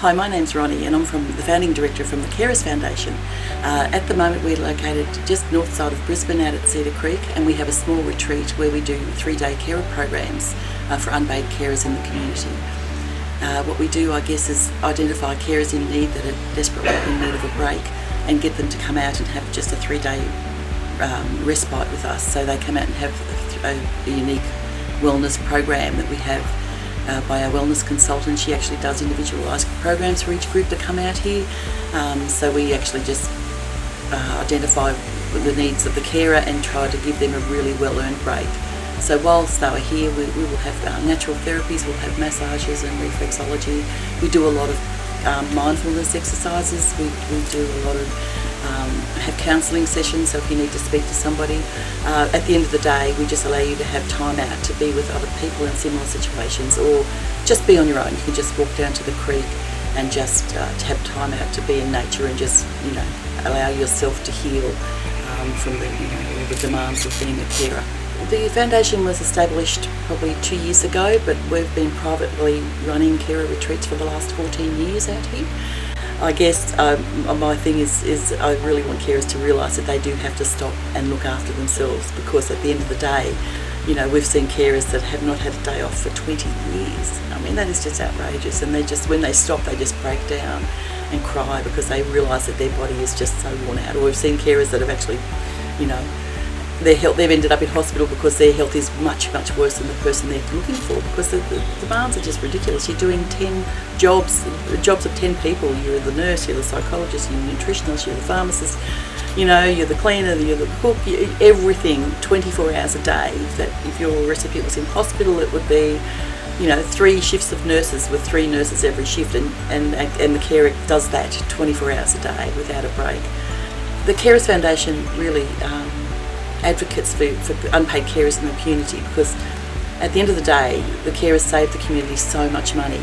Hi, my name's Ronnie and I'm the founding director from the Carers Foundation. At the moment we're located just north side of Brisbane out at Cedar Creek, and we have a small retreat where we do 3-day carer programs for unpaid carers in the community. What we do, I guess, is identify carers in need that are desperately in need of a break and get them to come out and have just a 3-day respite with us. So they come out and have a unique wellness program that we have by our wellness consultant. She actually does individualised programs for each group that come out here. So we actually just identify the needs of the carer and try to give them a really well-earned break. So whilst they are here, we will have natural therapies, we'll have massages and reflexology. We do a lot of mindfulness exercises. We do a lot of have counselling sessions, so if you need to speak to somebody. At the end of the day, we just allow you to have time out to be with other people in similar situations, or just be on your own. You can just walk down to the creek and just to have time out to be in nature and just, allow yourself to heal from all the demands of being a carer. The foundation was established probably 2 years ago, but we've been privately running carer retreats for the last 14 years out here. I guess my thing is I really want carers to realise that they do have to stop and look after themselves, because at the end of the day, we've seen carers that have not had a day off for 20 years. I mean, that is just outrageous, and when they stop, they just break down and cry because they realise that their body is just so worn out. Or we've seen carers that have actually, their health, they've ended up in hospital because their health is much, much worse than the person they're looking for, because the demands are just ridiculous. You're doing 10 jobs of 10 people. You're the nurse, you're the psychologist, you're the nutritionist, you're the pharmacist, you're the cleaner, you're the cook, everything 24 hours a day. That if your recipient was in hospital, it would be 3 shifts of nurses with 3 nurses every shift, and the carer does that 24 hours a day without a break. The Carers Foundation really advocates for unpaid carers in the community, because at the end of the day, the carers save the community so much money.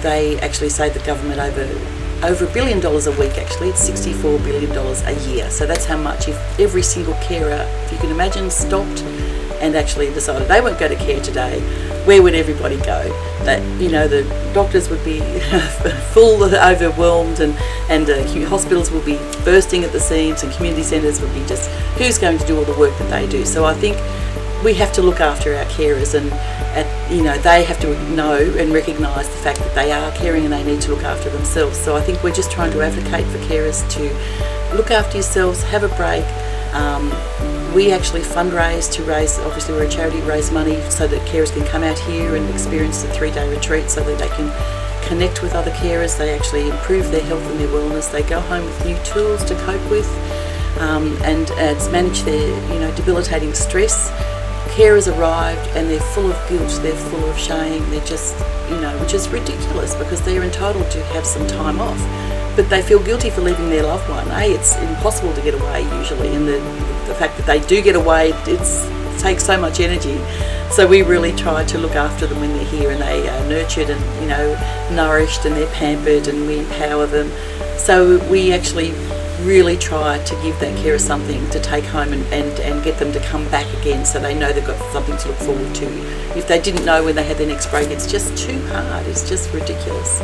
They actually save the government over $1 billion a week. Actually, it's $64 billion a year. So that's how much, if every single carer, if you can imagine, stopped and actually decided they won't go to care today, where would everybody go? That the doctors would be full, overwhelmed, and hospitals will be bursting at the seams, and community centres would be just, who's going to do all the work that they do? So I think we have to look after our carers, and they have to know and recognise the fact that they are caring and they need to look after themselves. So I think we're just trying to advocate for carers to look after yourselves, have a break. We actually fundraise to raise, obviously we're a charity, raise money so that carers can come out here and experience the 3-day retreat, so that they can connect with other carers. They actually improve their health and their wellness. They go home with new tools to cope with and manage their debilitating stress. Carers arrived and they're full of guilt, they're full of shame, they're just, which is ridiculous, because they're entitled to have some time off. But they feel guilty for leaving their loved one. It's impossible to get away usually, and the fact that they do get away, it takes so much energy. So we really try to look after them when they're here, and they are nurtured and nourished, and they're pampered, and we empower them. So we actually really try to give that carer something to take home and get them to come back again, so they know they've got something to look forward to. If they didn't know when they had their next break, it's just too hard. It's just ridiculous.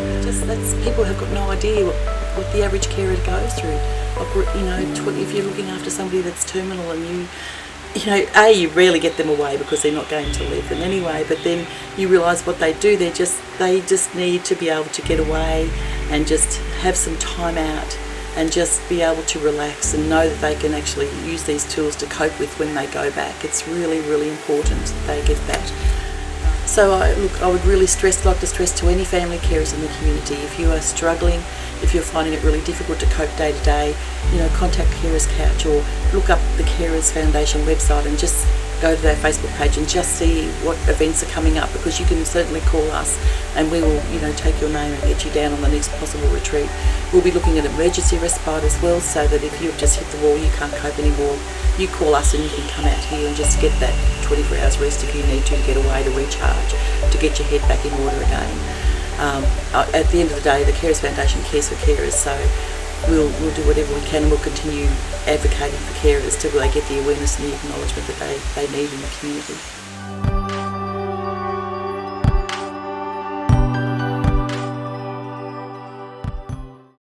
People have got no idea what the average carer goes through. If you're looking after somebody that's terminal, and you rarely get them away because they're not going to leave them anyway, but then you realise what they do. They just need to be able to get away and just have some time out, and just be able to relax and know that they can actually use these tools to cope with when they go back. It's really, really important that they get that. So I would really like to stress to any family carers in the community, if you are struggling, if you're finding it really difficult to cope day to day, contact Carers Couch, or look up the Carers Foundation website and just go to their Facebook page and just see what events are coming up, because you can certainly call us and we will take your name and get you down on the next possible retreat. We'll be looking at emergency respite as well, so that if you've just hit the wall, you can't cope anymore, you call us and you can come out here and just get that 24 hours rest if you need to get away, to recharge, to get your head back in order again. At the end of the day, the Carers Foundation cares for carers, so we'll do whatever we can, and we'll continue advocating for carers till they get the awareness and the acknowledgement that they need in the community.